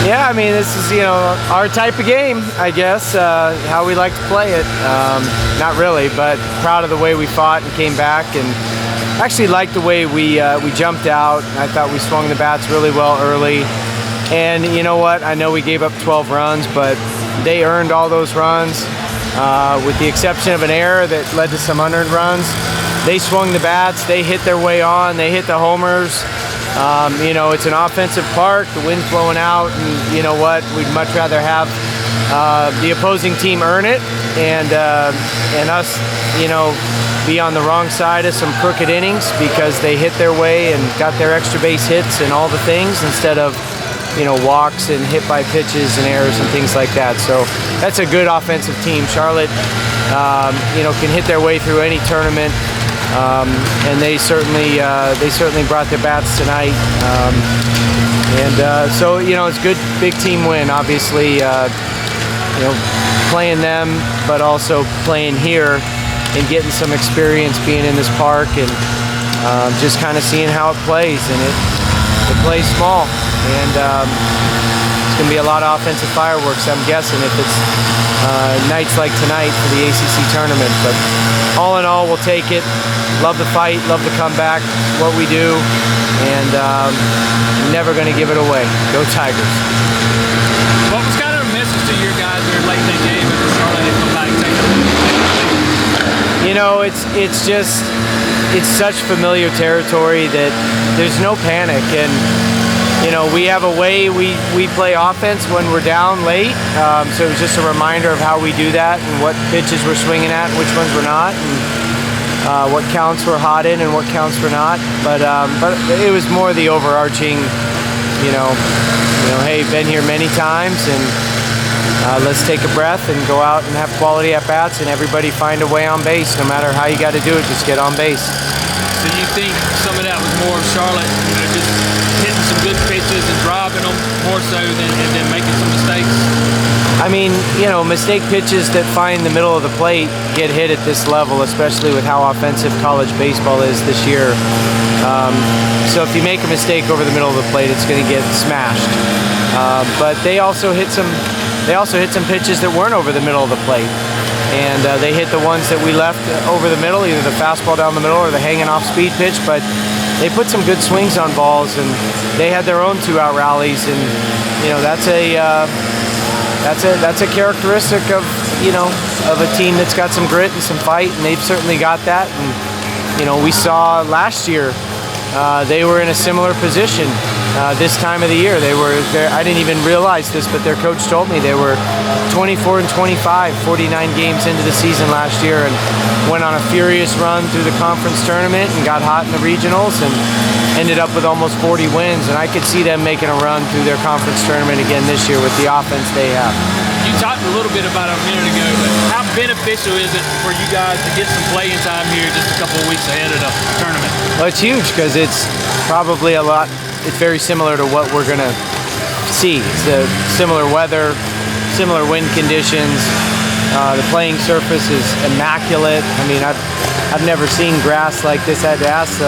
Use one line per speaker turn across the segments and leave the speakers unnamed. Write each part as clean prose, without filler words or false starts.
Yeah, I mean, this is, our type of game, I guess, how we like to play it. Not really, but proud of the way we fought and came back, and actually liked the way we jumped out. I thought we swung the bats really well early. And you know what? I know we gave up 12 runs, but they earned all those runs, with the exception of an error that led to some unearned runs. They swung the bats, they hit their way on, they hit the homers. It's an offensive park, the wind's blowing out, and you know what? We'd much rather have the opposing team earn it and us, be on the wrong side of some crooked innings because they hit their way and got their extra base hits and all the things instead of, walks and hit by pitches and errors and things like that. So that's a good offensive team. Charlotte, can hit their way through any tournament. And they certainly brought their bats tonight, so it's a good big team win. Obviously, playing them, but also playing here and getting some experience being in this park and just kind of seeing how it plays. And it plays small, and it's going to be a lot of offensive fireworks, I'm guessing, if it's nights like tonight for the ACC tournament. But all in all, we'll take it. Love the fight, love the comeback, what we do, and never going to give it away. Go Tigers.
What was kind of a message to your guys there late in the game and Charlotte had come back and taken the lead?
It's such familiar territory that there's no panic. And, we have a way we play offense when we're down late. So it was just a reminder of how we do that and what pitches we're swinging at and which ones we're not. And what counts we're hot in and what counts we're not. But it was more the overarching, hey, been here many times, and let's take a breath and go out and have quality at-bats, and everybody find a way on base. No matter how you got to do it, just get on base.
So you think some of that was more of Charlotte, just hitting some good pitches and driving them more so than making some mistakes?
I mean, mistake pitches that find the middle of the plate get hit at this level, especially with how offensive college baseball is this year. So if you make a mistake over the middle of the plate, it's going to get smashed. But they also hit some pitches that weren't over the middle of the plate. And they hit the ones that we left over the middle, either the fastball down the middle or the hanging off speed pitch. But they put some good swings on balls, and they had their own 2-out rallies. And that's a characteristic of a team that's got some grit and some fight, and they've certainly got that. And we saw last year they were in a similar position this time of the year. I didn't even realize this, but their coach told me they were 24-25, 49 games into the season last year, and went on a furious run through the conference tournament and got hot in the regionals and ended up with almost 40 wins. And I could see them making a run through their conference tournament again this year with the offense they have.
You talked a little bit about it a minute ago, but how beneficial is it for you guys to get some playing time here just a couple of weeks ahead of the tournament?
Well, it's huge because it's probably it's very similar to what we're going to see. It's the similar weather, similar wind conditions. The playing surface is immaculate. I mean, I've never seen grass like this. I had to ask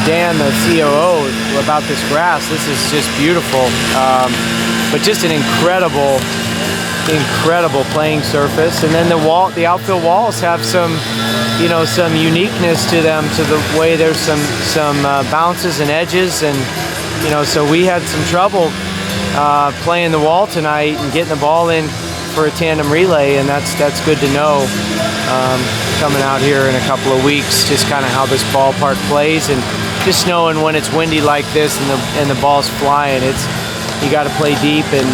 Dan, the COO, about this grass. This is just beautiful. But just an incredible playing surface. And then the outfield walls have some uniqueness to them, to the way there's some bounces and edges, and so we had some trouble playing the wall tonight and getting the ball in for a tandem relay, and that's good to know coming out here in a couple of weeks, just kind of how this ballpark plays, and just knowing when it's windy like this and the ball's flying, you got to play deep, and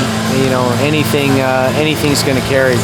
anything's going to carry.